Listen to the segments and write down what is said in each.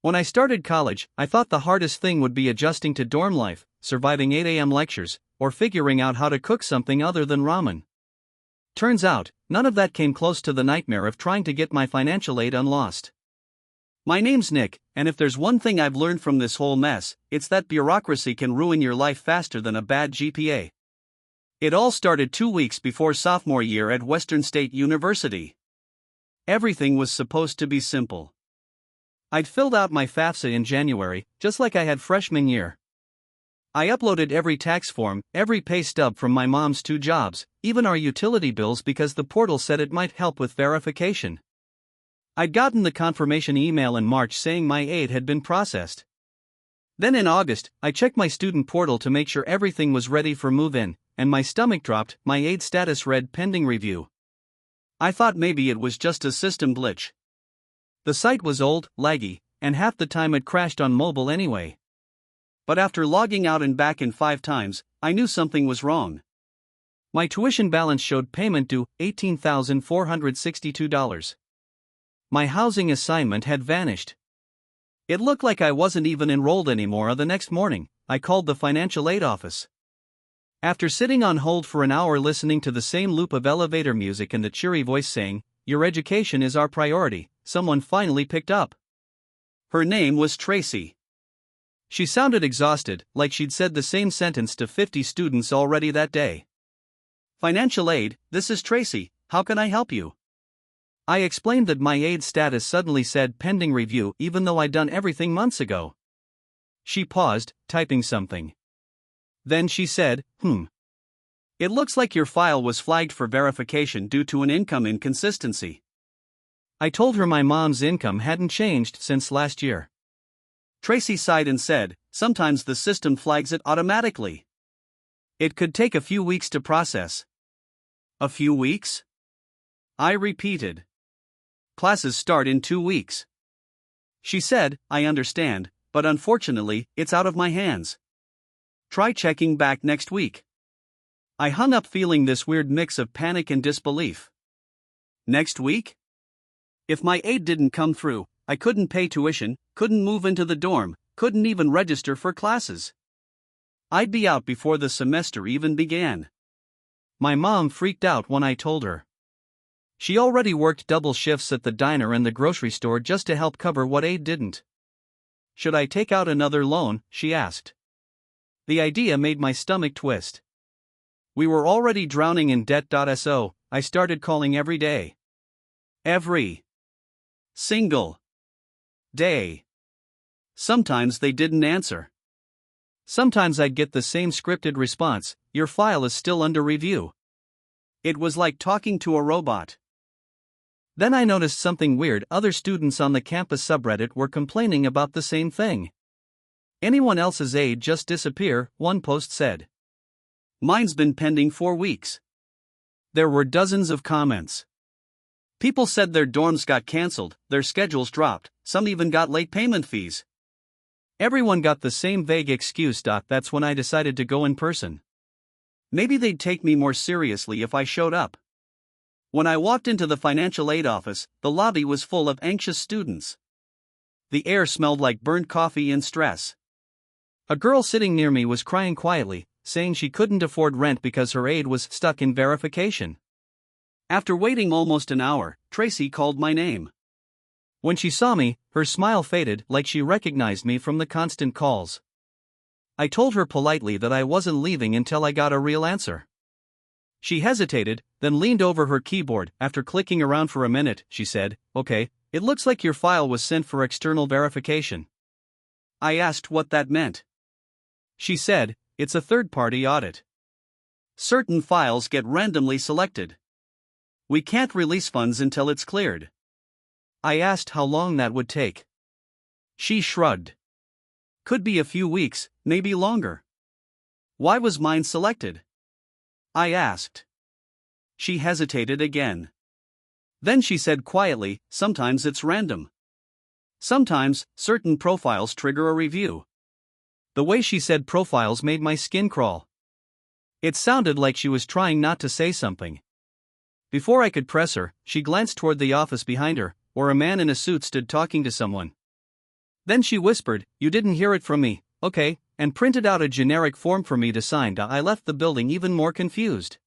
When I started college, I thought the hardest thing would be adjusting to dorm life, surviving 8 a.m. lectures, or figuring out how to cook something other than ramen. Turns out, none of that came close to the nightmare of trying to get my financial aid unlost. My name's Nick, and if there's one thing I've learned from this whole mess, it's that bureaucracy can ruin your life faster than a bad GPA. It all started 2 weeks before sophomore year at Western State University. Everything was supposed to be simple. I'd filled out my FAFSA in January, just like I had freshman year. I uploaded every tax form, every pay stub from my mom's 2 jobs, even our utility bills because the portal said it might help with verification. I'd gotten the confirmation email in March saying my aid had been processed. Then in August, I checked my student portal to make sure everything was ready for move-in, and my stomach dropped. My aid status read pending review. I thought maybe it was just a system glitch. The site was old, laggy, and half the time it crashed on mobile anyway. But after logging out and back in 5 times, I knew something was wrong. My tuition balance showed payment due $18,462. My housing assignment had vanished. It looked like I wasn't even enrolled anymore. The next morning, I called the financial aid office. After sitting on hold for an hour listening to the same loop of elevator music and the cheery voice saying, "Your education is our priority," someone finally picked up. Her name was Tracy. She sounded exhausted, like she'd said the same sentence to 50 students already that day. "Financial aid, this is Tracy, how can I help you?" I explained that my aid status suddenly said pending review even though I'd done everything months ago. She paused, typing something. Then she said, "It looks like your file was flagged for verification due to an income inconsistency." I told her my mom's income hadn't changed since last year. Tracy sighed and said, "Sometimes the system flags it automatically. It could take a few weeks to process." "A few weeks?" I repeated. "Classes start in 2 weeks." She said, "I understand, but unfortunately, it's out of my hands. Try checking back next week." I hung up feeling this weird mix of panic and disbelief. Next week? If my aid didn't come through, I couldn't pay tuition, couldn't move into the dorm, couldn't even register for classes. I'd be out before the semester even began. My mom freaked out when I told her. She already worked double shifts at the diner and the grocery store just to help cover what aid didn't. "Should I take out another loan?" she asked. The idea made my stomach twist. We were already drowning in debt. So, I started calling every day. Every single day. Sometimes they didn't answer. Sometimes I'd get the same scripted response, "Your file is still under review." It was like talking to a robot. Then I noticed something weird. Other students on the campus subreddit were complaining about the same thing. "Anyone else's aid just disappear," one post said. "Mine's been pending 4 weeks." There were dozens of comments. People said their dorms got cancelled, their schedules dropped, some even got late payment fees. Everyone got the same vague excuse. That's when I decided to go in person. Maybe they'd take me more seriously if I showed up. When I walked into the financial aid office, the lobby was full of anxious students. The air smelled like burnt coffee and stress. A girl sitting near me was crying quietly, saying she couldn't afford rent because her aid was stuck in verification. After waiting almost an hour, Tracy called my name. When she saw me, her smile faded like she recognized me from the constant calls. I told her politely that I wasn't leaving until I got a real answer. She hesitated, then leaned over her keyboard. After clicking around for a minute, she said, "Okay, it looks like your file was sent for external verification." I asked what that meant. She said, "It's a third-party audit. Certain files get randomly selected. We can't release funds until it's cleared." I asked how long that would take. She shrugged. "Could be a few weeks, maybe longer." "Why was mine selected?" I asked. She hesitated again. Then she said quietly, "Sometimes it's random. Sometimes, certain profiles trigger a review." The way she said profiles made my skin crawl. It sounded like she was trying not to say something. Before I could press her, she glanced toward the office behind her, where a man in a suit stood talking to someone. Then she whispered, "You didn't hear it from me, okay," and printed out a generic form for me to sign. I left the building even more confused.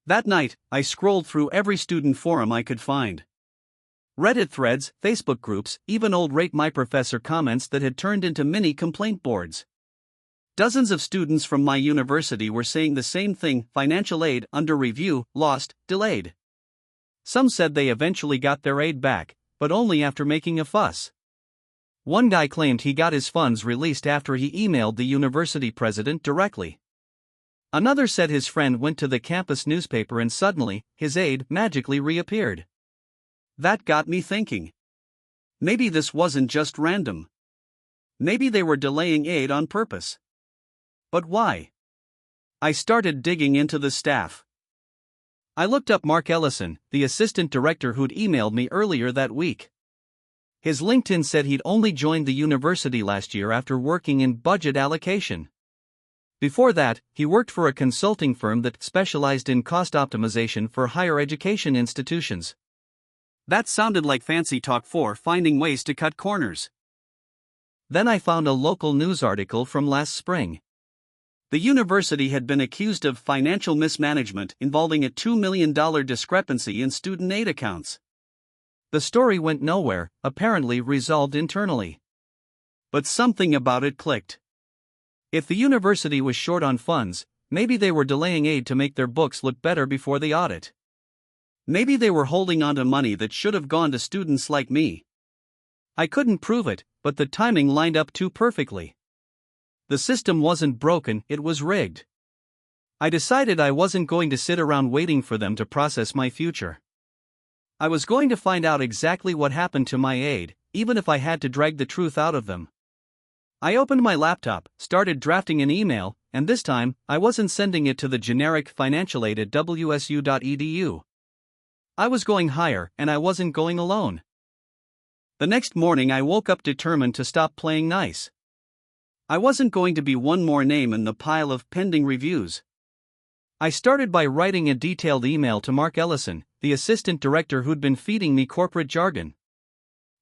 That night, I scrolled through every student forum I could find. Reddit threads, Facebook groups, even old Rate My Professor comments that had turned into mini complaint boards. Dozens of students from my university were saying the same thing: financial aid under review, lost, delayed. Some said they eventually got their aid back, but only after making a fuss. One guy claimed he got his funds released after he emailed the university president directly. Another said his friend went to the campus newspaper and suddenly, his aid magically reappeared. That got me thinking. Maybe this wasn't just random. Maybe they were delaying aid on purpose. But why? I started digging into the staff. I looked up Mark Ellison, the assistant director who'd emailed me earlier that week. His LinkedIn said he'd only joined the university last year after working in budget allocation. Before that, he worked for a consulting firm that specialized in cost optimization for higher education institutions. That sounded like fancy talk for finding ways to cut corners. Then I found a local news article from last spring. The university had been accused of financial mismanagement involving a $2 million discrepancy in student aid accounts. The story went nowhere, apparently resolved internally. But something about it clicked. If the university was short on funds, maybe they were delaying aid to make their books look better before the audit. Maybe they were holding on to money that should have gone to students like me. I couldn't prove it, but the timing lined up too perfectly. The system wasn't broken, it was rigged. I decided I wasn't going to sit around waiting for them to process my future. I was going to find out exactly what happened to my aid, even if I had to drag the truth out of them. I opened my laptop, started drafting an email, and this time, I wasn't sending it to the generic financialaid@wsu.edu. I was going higher, and I wasn't going alone. The next morning I woke up determined to stop playing nice. I wasn't going to be one more name in the pile of pending reviews. I started by writing a detailed email to Mark Ellison, the assistant director who'd been feeding me corporate jargon.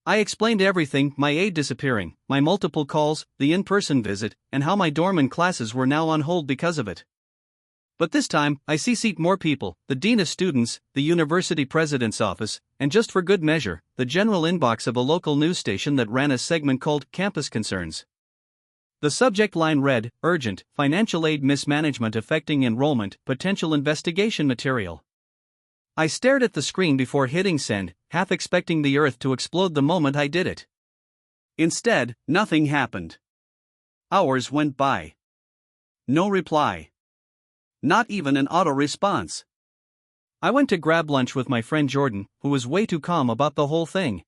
I explained everything: my aid disappearing, my multiple calls, the in-person visit, and how my dorm and classes were now on hold because of it. But this time, I CC'd more people: the dean of students, the university president's office, and just for good measure, the general inbox of a local news station that ran a segment called Campus Concerns. The subject line read, "Urgent, financial aid mismanagement affecting enrollment, potential investigation material." I stared at the screen before hitting send, half expecting the earth to explode the moment I did it. Instead, nothing happened. Hours went by. No reply. Not even an auto response. I went to grab lunch with my friend Jordan, who was way too calm about the whole thing.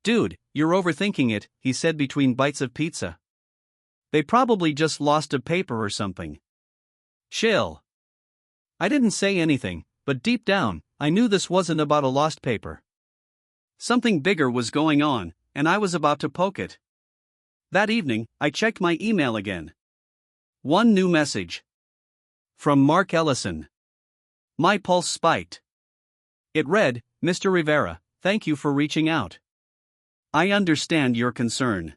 "Dude, you're overthinking it," he said between bites of pizza. "They probably just lost a paper or something. Chill." I didn't say anything, but deep down, I knew this wasn't about a lost paper. Something bigger was going on, and I was about to poke it. That evening, I checked my email again. One new message. From Mark Ellison. My pulse spiked. It read, "Mr. Rivera, thank you for reaching out. I understand your concern.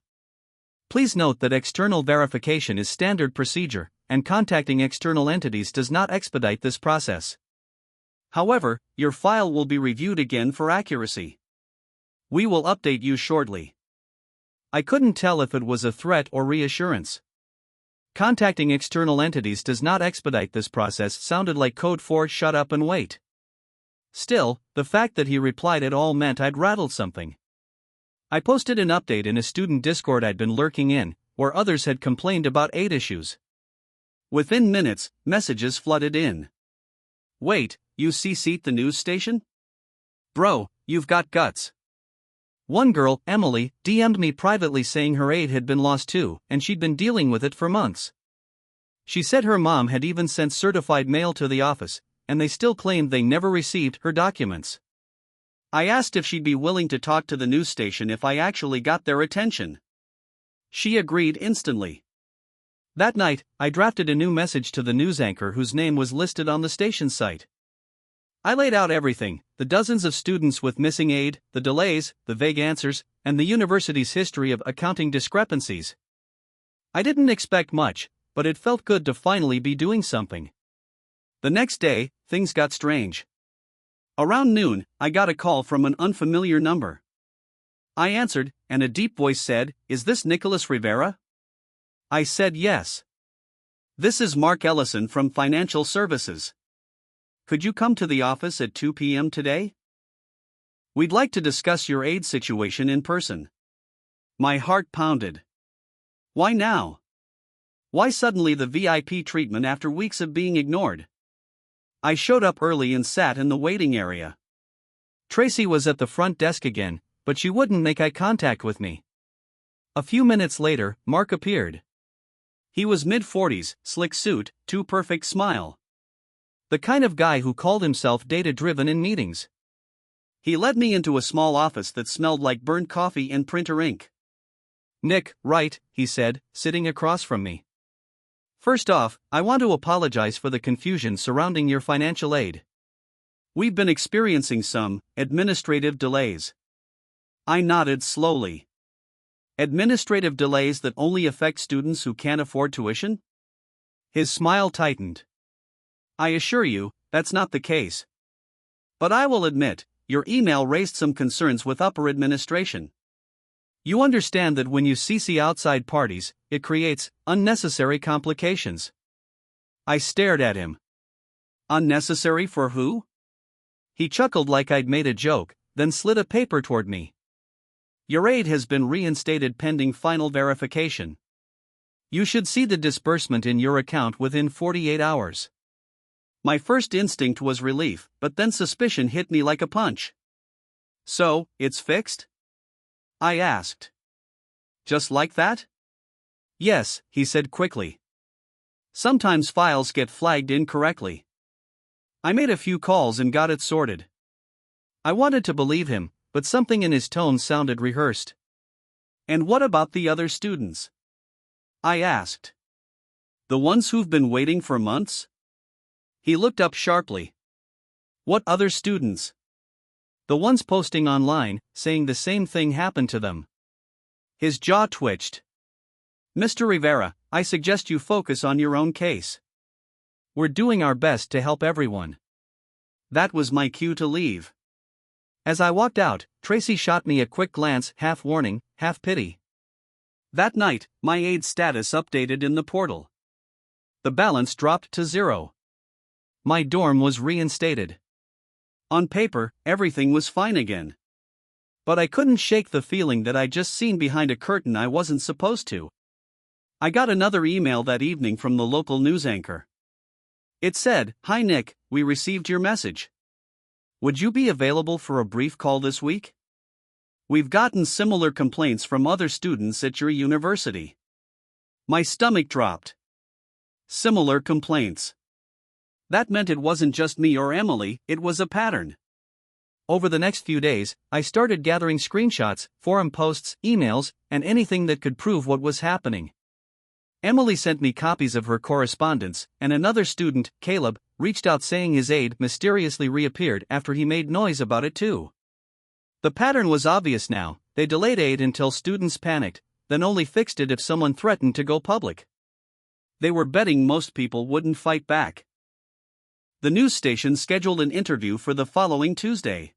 Please note that external verification is standard procedure, and contacting external entities does not expedite this process. However, your file will be reviewed again for accuracy. We will update you shortly." I couldn't tell if it was a threat or reassurance. Contacting external entities does not expedite this process sounded like code for "shut up and wait." Still, the fact that he replied at all meant I'd rattled something. I posted an update in a student Discord I'd been lurking in, where others had complained about aid issues. Within minutes, messages flooded in. "Wait, you CC'd the news station? Bro, you've got guts." One girl, Emily, DM'd me privately saying her aid had been lost too, and she'd been dealing with it for months. She said her mom had even sent certified mail to the office, and they still claimed they never received her documents. I asked if she'd be willing to talk to the news station if I actually got their attention. She agreed instantly. That night, I drafted a new message to the news anchor whose name was listed on the station site. I laid out everything: the dozens of students with missing aid, the delays, the vague answers, and the university's history of accounting discrepancies. I didn't expect much, but it felt good to finally be doing something. The next day, things got strange. Around noon, I got a call from an unfamiliar number. I answered, and a deep voice said, "Is this Nicholas Rivera?" I said yes. "This is Mark Ellison from Financial Services. Could you come to the office at 2 p.m. today? We'd like to discuss your aid situation in person." My heart pounded. Why now? Why suddenly the VIP treatment after weeks of being ignored? I showed up early and sat in the waiting area. Tracy was at the front desk again, but she wouldn't make eye contact with me. A few minutes later, Mark appeared. He was mid-40s, slick suit, too perfect smile. The kind of guy who called himself data-driven in meetings. He led me into a small office that smelled like burnt coffee and printer ink. "Nick, right," he said, sitting across from me. "First off, I want to apologize for the confusion surrounding your financial aid. We've been experiencing some administrative delays." I nodded slowly. "Administrative delays that only affect students who can't afford tuition?" His smile tightened. "I assure you, that's not the case. But I will admit, your email raised some concerns with upper administration. You understand that when you CC outside parties, it creates unnecessary complications." I stared at him. "Unnecessary for who?" He chuckled like I'd made a joke, then slid a paper toward me. "Your aid has been reinstated pending final verification. You should see the disbursement in your account within 48 hours. My first instinct was relief, but then suspicion hit me like a punch. "So, it's fixed?" I asked. "Just like that?" "Yes," he said quickly. "Sometimes files get flagged incorrectly." I made a few calls and got it sorted. I wanted to believe him, but something in his tone sounded rehearsed. "And what about the other students?" I asked. "The ones who've been waiting for months?" He looked up sharply. "What other students?" "The ones posting online, saying the same thing happened to them." His jaw twitched. "Mr. Rivera, I suggest you focus on your own case. We're doing our best to help everyone." That was my cue to leave. As I walked out, Tracy shot me a quick glance, half warning, half pity. That night, my aid status updated in the portal. The balance dropped to 0. My dorm was reinstated. On paper, everything was fine again. But I couldn't shake the feeling that I'd just seen behind a curtain I wasn't supposed to. I got another email that evening from the local news anchor. It said, "Hi Nick, we received your message. Would you be available for a brief call this week? We've gotten similar complaints from other students at your university." My stomach dropped. Similar complaints. That meant it wasn't just me or Emily, it was a pattern. Over the next few days, I started gathering screenshots, forum posts, emails, and anything that could prove what was happening. Emily sent me copies of her correspondence, and another student, Caleb, reached out saying his aide mysteriously reappeared after he made noise about it too. The pattern was obvious now: they delayed aid until students panicked, then only fixed it if someone threatened to go public. They were betting most people wouldn't fight back. The news station scheduled an interview for the following Tuesday.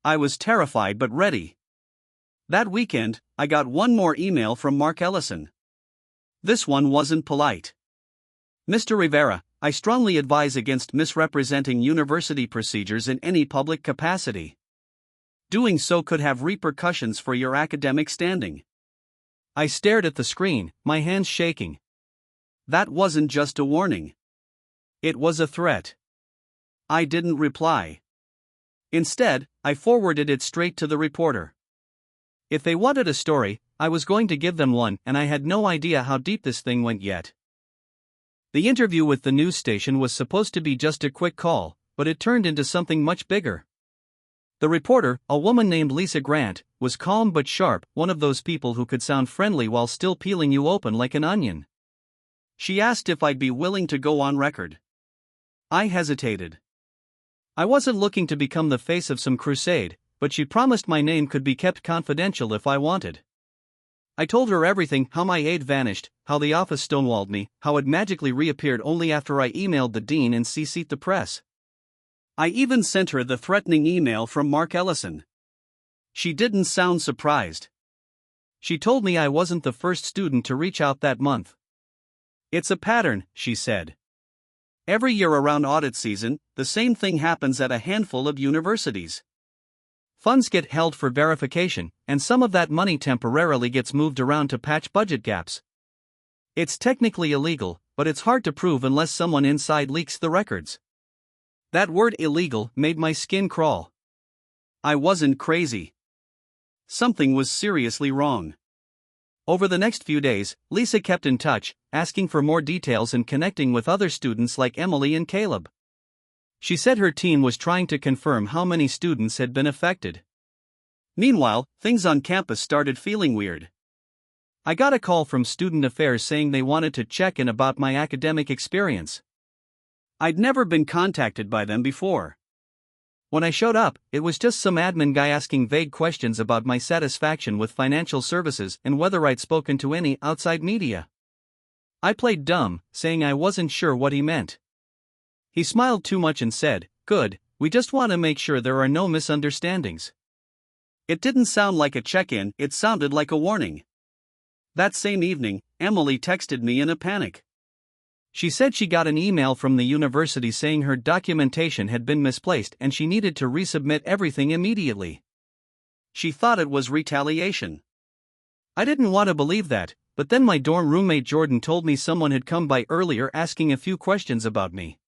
I was terrified but ready. That weekend, I got one more email from Mark Ellison. This one wasn't polite. "Mr. Rivera, I strongly advise against misrepresenting university procedures in any public capacity. Doing so could have repercussions for your academic standing." I stared at the screen, my hands shaking. That wasn't just a warning. It was a threat. I didn't reply. Instead, I forwarded it straight to the reporter. If they wanted a story, I was going to give them one, and I had no idea how deep this thing went yet. The interview with the news station was supposed to be just a quick call, but it turned into something much bigger. The reporter, a woman named Lisa Grant, was calm but sharp, one of those people who could sound friendly while still peeling you open like an onion. She asked if I'd be willing to go on record. I hesitated. I wasn't looking to become the face of some crusade, but she promised my name could be kept confidential if I wanted. I told her everything: how my aide vanished, how the office stonewalled me, how it magically reappeared only after I emailed the dean and CC'd the press. I even sent her the threatening email from Mark Ellison. She didn't sound surprised. She told me I wasn't the first student to reach out that month. It's a pattern, she said. Every year around audit season, the same thing happens at a handful of universities. Funds get held for verification, and some of that money temporarily gets moved around to patch budget gaps. It's technically illegal, but it's hard to prove unless someone inside leaks the records. That word illegal made my skin crawl. I wasn't crazy. Something was seriously wrong. Over the next few days, Lisa kept in touch, asking for more details and connecting with other students like Emily and Caleb. She said her team was trying to confirm how many students had been affected. Meanwhile, things on campus started feeling weird. I got a call from Student Affairs saying they wanted to check in about my academic experience. I'd never been contacted by them before. When I showed up, it was just some admin guy asking vague questions about my satisfaction with financial services and whether I'd spoken to any outside media. I played dumb, saying I wasn't sure what he meant. He smiled too much and said, "Good, we just want to make sure there are no misunderstandings." It didn't sound like a check-in, it sounded like a warning. That same evening, Emily texted me in a panic. She said she got an email from the university saying her documentation had been misplaced and she needed to resubmit everything immediately. She thought it was retaliation. I didn't want to believe that, but then my dorm roommate Jordan told me someone had come by earlier asking a few questions about me.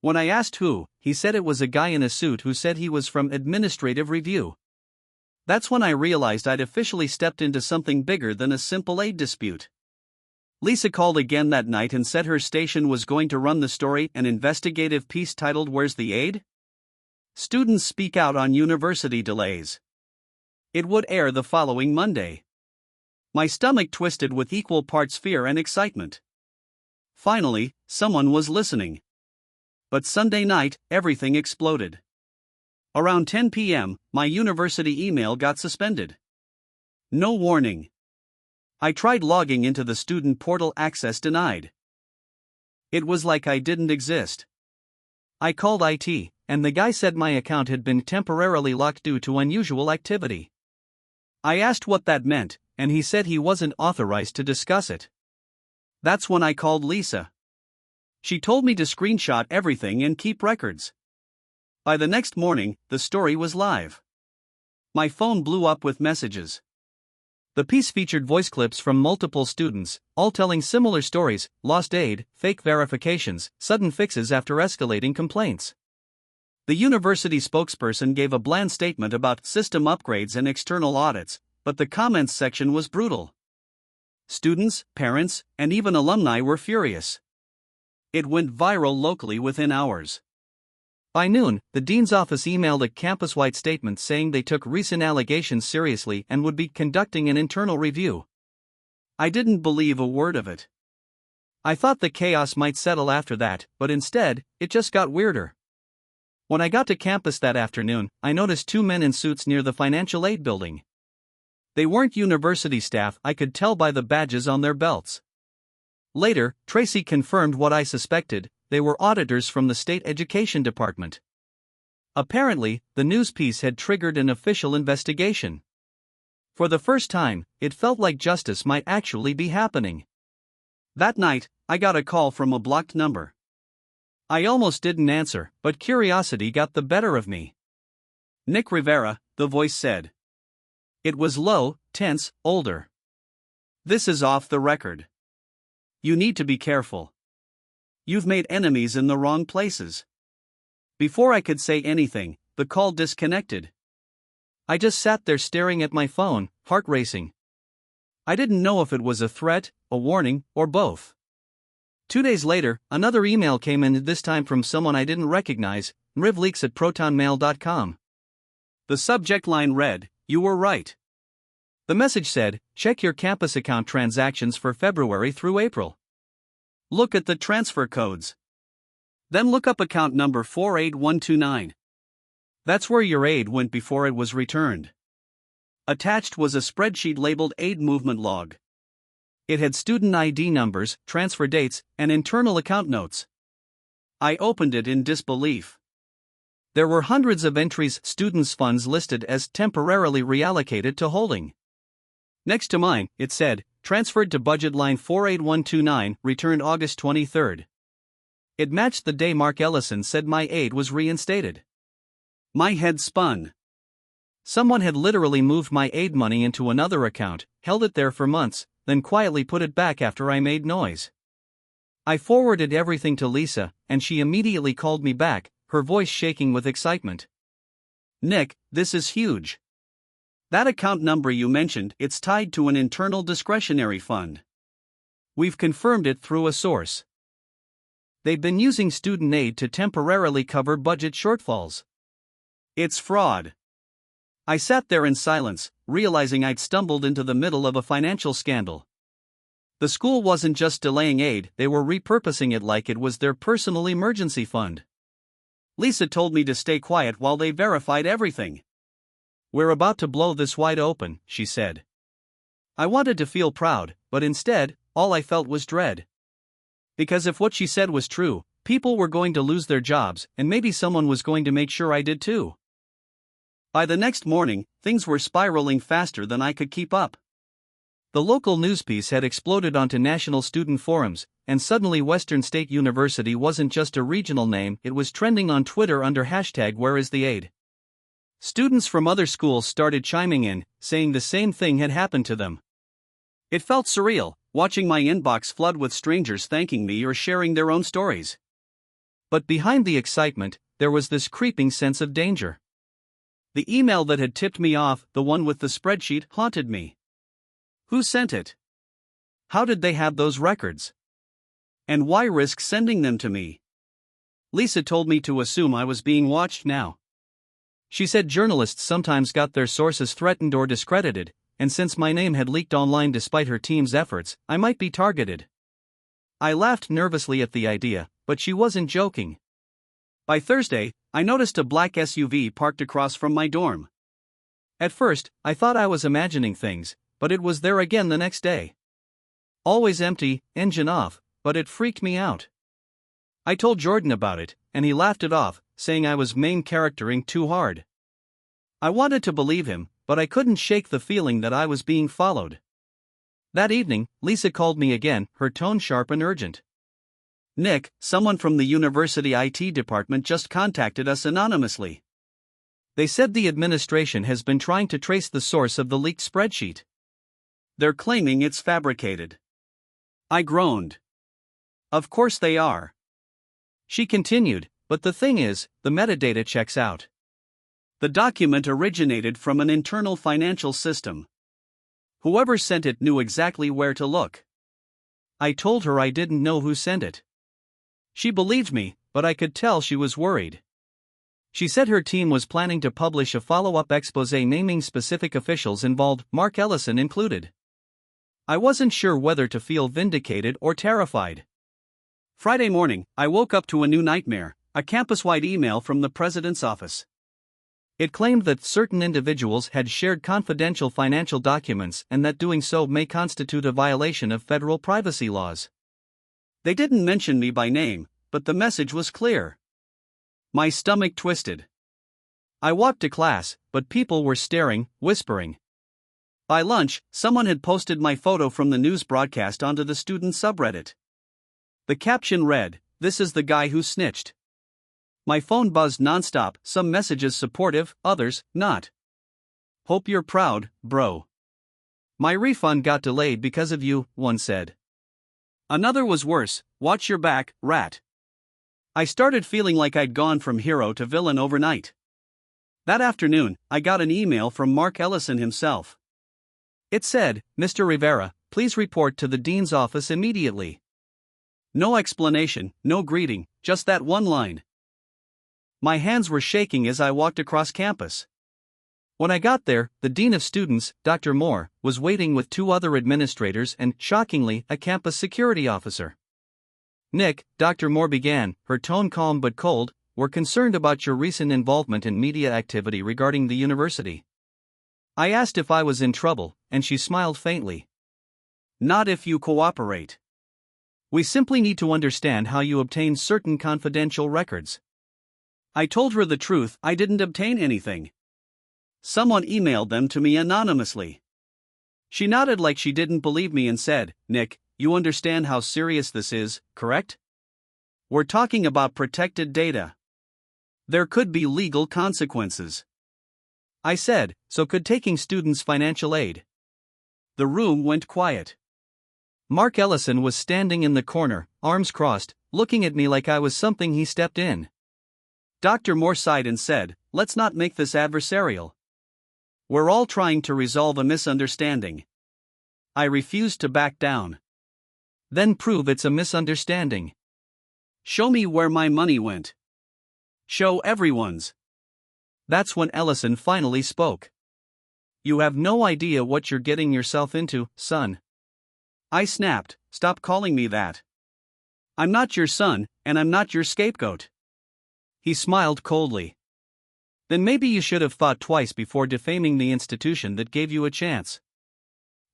When I asked who, he said it was a guy in a suit who said he was from administrative review. That's when I realized I'd officially stepped into something bigger than a simple aid dispute. Lisa called again that night and said her station was going to run the story, an investigative piece titled "Where's the Aid? Students Speak Out on University Delays." It would air the following Monday. My stomach twisted with equal parts fear and excitement. Finally, someone was listening. But Sunday night, everything exploded. Around 10 p.m., my university email got suspended. No warning. I tried logging into the student portal, access denied. It was like I didn't exist. I called IT, and the guy said my account had been temporarily locked due to unusual activity. I asked what that meant, and he said he wasn't authorized to discuss it. That's when I called Lisa. She told me to screenshot everything and keep records. By the next morning, the story was live. My phone blew up with messages. The piece featured voice clips from multiple students, all telling similar stories: lost aid, fake verifications, sudden fixes after escalating complaints. The university spokesperson gave a bland statement about system upgrades and external audits, but the comments section was brutal. Students, parents, and even alumni were furious. It went viral locally within hours. By noon, the dean's office emailed a campus-wide statement saying they took recent allegations seriously and would be conducting an internal review. I didn't believe a word of it. I thought the chaos might settle after that, but instead, it just got weirder. When I got to campus that afternoon, I noticed two men in suits near the financial aid building. They weren't university staff, I could tell by the badges on their belts. Later, Tracy confirmed what I suspected: they were auditors from the state education department. Apparently, the news piece had triggered an official investigation. For the first time, it felt like justice might actually be happening. That night, I got a call from a blocked number. I almost didn't answer, but curiosity got the better of me. "Nick Rivera," the voice said. It was low, tense, older. "This is off the record. You need to be careful. You've made enemies in the wrong places." Before I could say anything, the call disconnected. I just sat there staring at my phone, heart racing. I didn't know if it was a threat, a warning, or both. 2 days later, another email came in, this time from someone I didn't recognize: rivleaks@protonmail.com. The subject line read, "You were right." The message said, "Check your campus account transactions for February through April. Look at the transfer codes." Then look up account number 48129. That's where your aid went before it was returned. Attached was a spreadsheet labeled Aid Movement Log. It had student ID numbers, transfer dates, and internal account notes. I opened it in disbelief. There were hundreds of entries, students' funds listed as temporarily reallocated to holding. Next to mine, it said, transferred to budget line 48129, returned August 23. It matched the day Mark Ellison said my aid was reinstated. My head spun. Someone had literally moved my aid money into another account, held it there for months, then quietly put it back after I made noise. I forwarded everything to Lisa, and she immediately called me back, her voice shaking with excitement. Nick, this is huge. That account number you mentioned, it's tied to an internal discretionary fund. We've confirmed it through a source. They've been using student aid to temporarily cover budget shortfalls. It's fraud. I sat there in silence, realizing I'd stumbled into the middle of a financial scandal. The school wasn't just delaying aid, they were repurposing it like it was their personal emergency fund. Lisa told me to stay quiet while they verified everything. We're about to blow this wide open, she said. I wanted to feel proud, but instead, all I felt was dread. Because if what she said was true, people were going to lose their jobs, and maybe someone was going to make sure I did too. By the next morning, things were spiraling faster than I could keep up. The local news piece had exploded onto national student forums, and suddenly Western State University wasn't just a regional name, it was trending on Twitter under hashtag #WhereIsTheAid. Students from other schools started chiming in, saying the same thing had happened to them. It felt surreal, watching my inbox flood with strangers thanking me or sharing their own stories. But behind the excitement, there was this creeping sense of danger. The email that had tipped me off, the one with the spreadsheet, haunted me. Who sent it? How did they have those records? And why risk sending them to me? Lisa told me to assume I was being watched now. She said journalists sometimes got their sources threatened or discredited, and since my name had leaked online despite her team's efforts, I might be targeted. I laughed nervously at the idea, but she wasn't joking. By Thursday, I noticed a black SUV parked across from my dorm. At first, I thought I was imagining things, but it was there again the next day. Always empty, engine off, but it freaked me out. I told Jordan about it, and he laughed it off, saying I was main charactering too hard. I wanted to believe him, but I couldn't shake the feeling that I was being followed. That evening, Lisa called me again, her tone sharp and urgent. Nick, someone from the university IT department just contacted us anonymously. They said the administration has been trying to trace the source of the leaked spreadsheet. They're claiming it's fabricated. I groaned. Of course they are. She continued, but the thing is, the metadata checks out. The document originated from an internal financial system. Whoever sent it knew exactly where to look. I told her I didn't know who sent it. She believed me, but I could tell she was worried. She said her team was planning to publish a follow-up expose naming specific officials involved, Mark Ellison included. I wasn't sure whether to feel vindicated or terrified. Friday morning, I woke up to a new nightmare, a campus-wide email from the president's office. It claimed that certain individuals had shared confidential financial documents and that doing so may constitute a violation of federal privacy laws. They didn't mention me by name, but the message was clear. My stomach twisted. I walked to class, but people were staring, whispering. By lunch, someone had posted my photo from the news broadcast onto the student subreddit. The caption read, "This is the guy who snitched." My phone buzzed nonstop, some messages supportive, others, not. Hope you're proud, bro. My refund got delayed because of you, one said. Another was worse, watch your back, rat. I started feeling like I'd gone from hero to villain overnight. That afternoon, I got an email from Mark Ellison himself. It said, Mr. Rivera, please report to the dean's office immediately. No explanation, no greeting, just that one line. My hands were shaking as I walked across campus. When I got there, the dean of students, Dr. Moore, was waiting with two other administrators and, shockingly, a campus security officer. Nick, Dr. Moore began, her tone calm but cold, we're concerned about your recent involvement in media activity regarding the university. I asked if I was in trouble, and she smiled faintly. Not if you cooperate. We simply need to understand how you obtained certain confidential records. I told her the truth, I didn't obtain anything. Someone emailed them to me anonymously. She nodded like she didn't believe me and said, Nick, you understand how serious this is, correct? We're talking about protected data. There could be legal consequences. I said, so could taking students financial aid. The room went quiet. Mark Ellison was standing in the corner, arms crossed, looking at me like I was something he stepped in. Dr. Moore sighed and said, let's not make this adversarial. We're all trying to resolve a misunderstanding. I refused to back down. Then prove it's a misunderstanding. Show me where my money went. Show everyone's. That's when Ellison finally spoke. You have no idea what you're getting yourself into, son. I snapped, stop calling me that. I'm not your son, and I'm not your scapegoat. He smiled coldly. Then maybe you should have thought twice before defaming the institution that gave you a chance.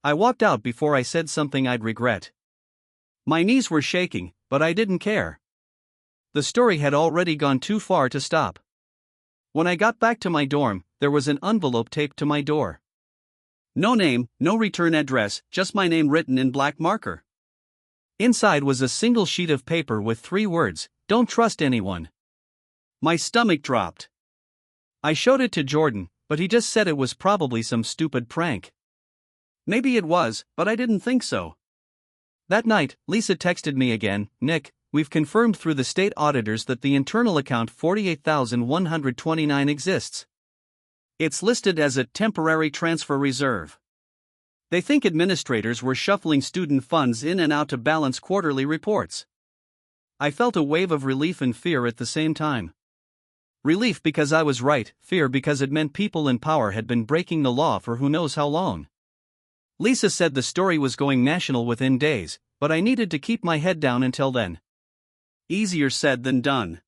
I walked out before I said something I'd regret. My knees were shaking, but I didn't care. The story had already gone too far to stop. When I got back to my dorm, there was an envelope taped to my door. No name, no return address, just my name written in black marker. Inside was a single sheet of paper with 3 words, don't trust anyone. My stomach dropped. I showed it to Jordan, but he just said it was probably some stupid prank. Maybe it was, but I didn't think so. That night, Lisa texted me again, Nick, we've confirmed through the state auditors that the internal account 48,129 exists. It's listed as a temporary transfer reserve. They think administrators were shuffling student funds in and out to balance quarterly reports. I felt a wave of relief and fear at the same time. Relief because I was right, fear because it meant people in power had been breaking the law for who knows how long. Lisa said the story was going national within days, but I needed to keep my head down until then. Easier said than done.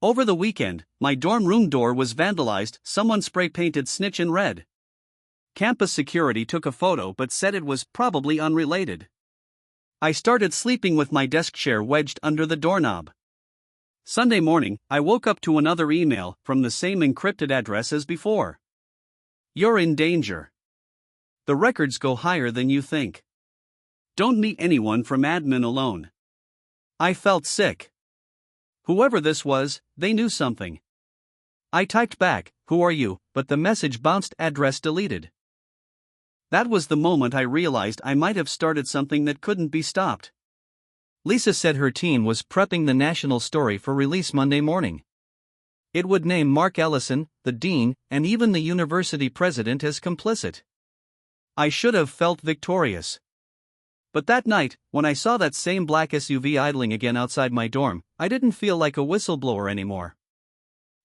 Over the weekend, my dorm room door was vandalized, someone spray-painted snitch in red. Campus security took a photo but said it was probably unrelated. I started sleeping with my desk chair wedged under the doorknob. Sunday morning, I woke up to another email from the same encrypted address as before. You're in danger. The records go higher than you think. Don't meet anyone from admin alone. I felt sick. Whoever this was, they knew something. I typed back, who are you, but the message bounced, address deleted. That was the moment I realized I might have started something that couldn't be stopped. Lisa said her team was prepping the national story for release Monday morning. It would name Mark Ellison, the dean, and even the university president as complicit. I should have felt victorious. But that night, when I saw that same black SUV idling again outside my dorm, I didn't feel like a whistleblower anymore.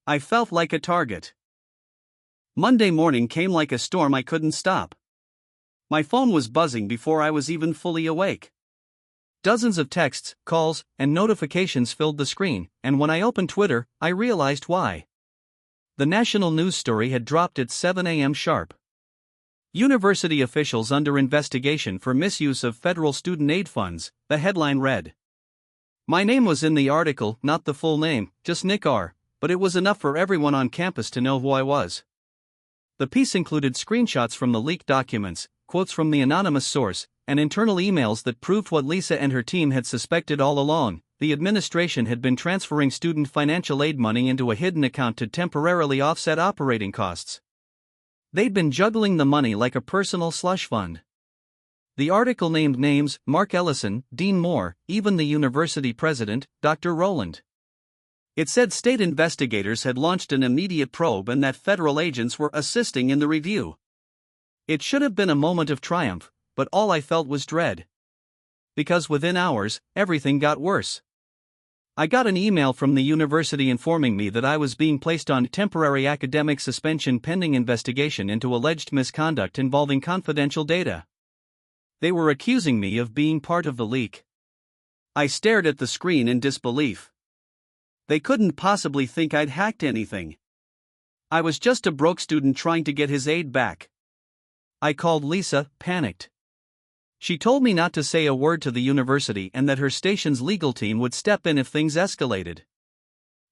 I felt like a target. Monday morning came like a storm I couldn't stop. My phone was buzzing before I was even fully awake. Dozens of texts, calls, and notifications filled the screen, and when I opened Twitter, I realized why. The national news story had dropped at 7 a.m. sharp. University officials under investigation for misuse of federal student aid funds, the headline read. My name was in the article, not the full name, just Nick R., but it was enough for everyone on campus to know who I was. The piece included screenshots from the leaked documents, quotes from the anonymous source, and internal emails that proved what Lisa and her team had suspected all along. The administration had been transferring student financial aid money into a hidden account to temporarily offset operating costs. They'd been juggling the money like a personal slush fund. The article named names, Mark Ellison, Dean Moore, even the university president, Dr. Rowland. It said state investigators had launched an immediate probe and that federal agents were assisting in the review. It should have been a moment of triumph, but all I felt was dread. Because within hours, everything got worse. I got an email from the university informing me that I was being placed on temporary academic suspension pending investigation into alleged misconduct involving confidential data. They were accusing me of being part of the leak. I stared at the screen in disbelief. They couldn't possibly think I'd hacked anything. I was just a broke student trying to get his aid back. I called Lisa, panicked. She told me not to say a word to the university and that her station's legal team would step in if things escalated.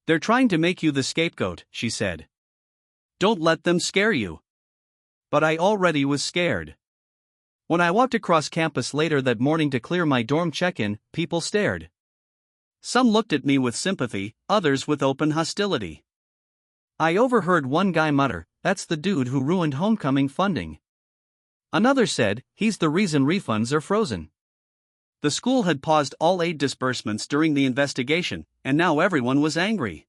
They're trying to make you the scapegoat, she said. Don't let them scare you. But I already was scared. When I walked across campus later that morning to clear my dorm check-in, people stared. Some looked at me with sympathy, others with open hostility. I overheard one guy mutter, "That's the dude who ruined homecoming funding." Another said, "He's the reason refunds are frozen." The school had paused all aid disbursements during the investigation, and now everyone was angry.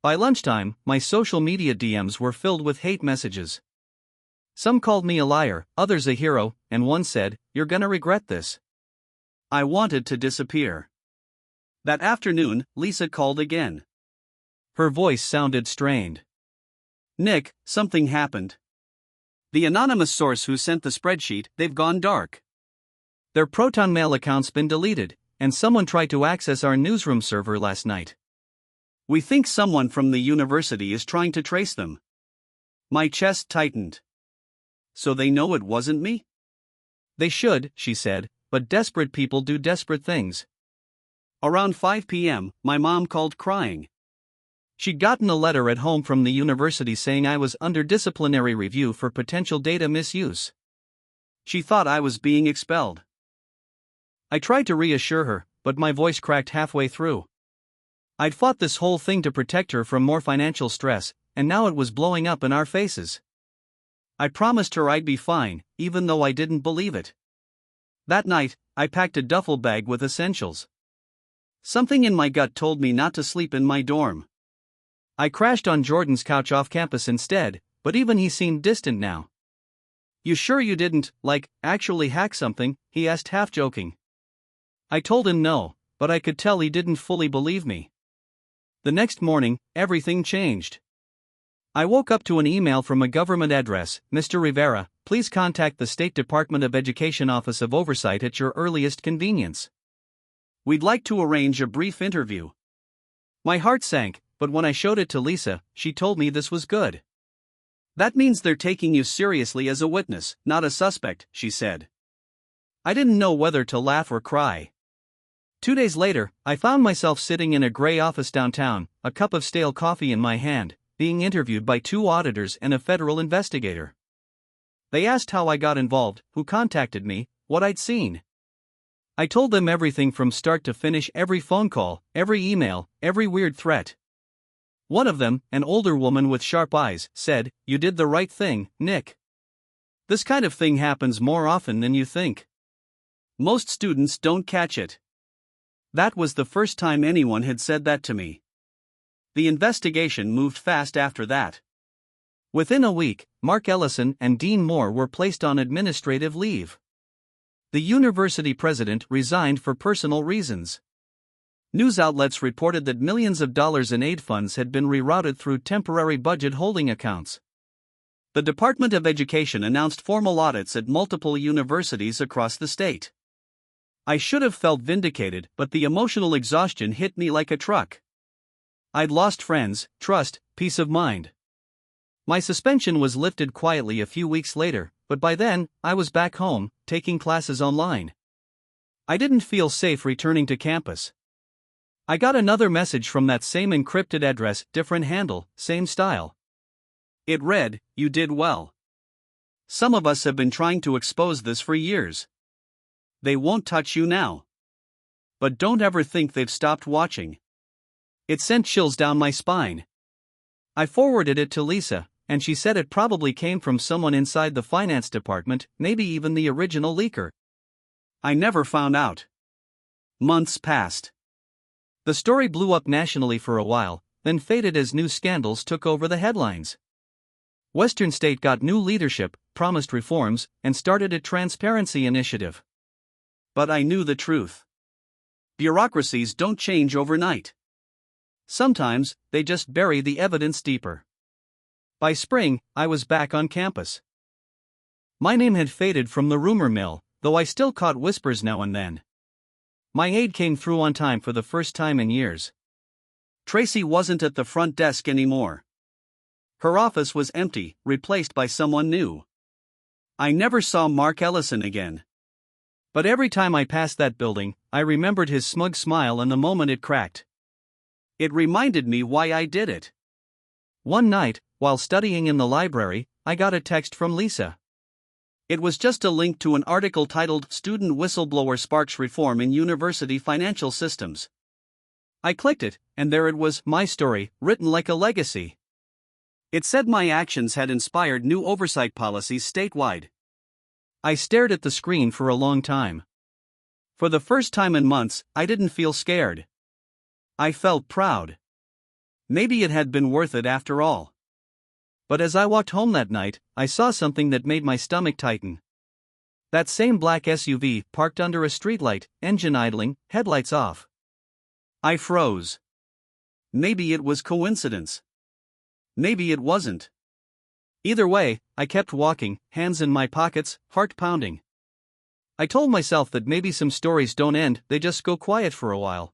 By lunchtime, my social media DMs were filled with hate messages. Some called me a liar, others a hero, and one said, "You're gonna regret this." I wanted to disappear. That afternoon, Lisa called again. Her voice sounded strained. "Nick, something happened. The anonymous source who sent the spreadsheet, they've gone dark. Their ProtonMail account's been deleted, and someone tried to access our newsroom server last night. We think someone from the university is trying to trace them." My chest tightened. So they know it wasn't me? They should, she said, but desperate people do desperate things. Around 5 p.m., my mom called crying. She'd gotten a letter at home from the university saying I was under disciplinary review for potential data misuse. She thought I was being expelled. I tried to reassure her, but my voice cracked halfway through. I'd fought this whole thing to protect her from more financial stress, and now it was blowing up in our faces. I promised her I'd be fine, even though I didn't believe it. That night, I packed a duffel bag with essentials. Something in my gut told me not to sleep in my dorm. I crashed on Jordan's couch off campus instead, but even he seemed distant now. "You sure you didn't, actually hack something?" he asked half joking. I told him no, but I could tell he didn't fully believe me. The next morning, everything changed. I woke up to an email from a government address, "Mr. Rivera, please contact the State Department of Education Office of Oversight at your earliest convenience. We'd like to arrange a brief interview." My heart sank, but when I showed it to Lisa, she told me this was good. "That means they're taking you seriously as a witness, not a suspect," she said. I didn't know whether to laugh or cry. 2 days later, I found myself sitting in a gray office downtown, a cup of stale coffee in my hand, being interviewed by 2 auditors and a federal investigator. They asked how I got involved, who contacted me, what I'd seen. I told them everything from start to finish, every phone call, every email, every weird threat. One of them, an older woman with sharp eyes, said, "You did the right thing, Nick. This kind of thing happens more often than you think. Most students don't catch it." That was the first time anyone had said that to me. The investigation moved fast after that. Within a week, Mark Ellison and Dean Moore were placed on administrative leave. The university president resigned for personal reasons. News outlets reported that millions of dollars in aid funds had been rerouted through temporary budget holding accounts. The Department of Education announced formal audits at multiple universities across the state. I should have felt vindicated, but the emotional exhaustion hit me like a truck. I'd lost friends, trust, peace of mind. My suspension was lifted quietly a few weeks later, but by then, I was back home, taking classes online. I didn't feel safe returning to campus. I got another message from that same encrypted address, different handle, same style. It read, "You did well. Some of us have been trying to expose this for years. They won't touch you now. But don't ever think they've stopped watching." It sent chills down my spine. I forwarded it to Lisa, and she said it probably came from someone inside the finance department, maybe even the original leaker. I never found out. Months passed. The story blew up nationally for a while, then faded as new scandals took over the headlines. Western State got new leadership, promised reforms, and started a transparency initiative. But I knew the truth. Bureaucracies don't change overnight. Sometimes, they just bury the evidence deeper. By spring, I was back on campus. My name had faded from the rumor mill, though I still caught whispers now and then. My aide came through on time for the first time in years. Tracy wasn't at the front desk anymore. Her office was empty, replaced by someone new. I never saw Mark Ellison again. But every time I passed that building, I remembered his smug smile and the moment it cracked. It reminded me why I did it. One night, while studying in the library, I got a text from Lisa. It was just a link to an article titled Student Whistleblower Sparks Reform in University Financial Systems. I clicked it, and there it was, my story, written like a legacy. It said my actions had inspired new oversight policies statewide. I stared at the screen for a long time. For the first time in months, I didn't feel scared. I felt proud. Maybe it had been worth it after all. But as I walked home that night, I saw something that made my stomach tighten. That same black SUV parked under a streetlight, engine idling, headlights off. I froze. Maybe it was coincidence. Maybe it wasn't. Either way, I kept walking, hands in my pockets, heart pounding. I told myself that maybe some stories don't end, they just go quiet for a while.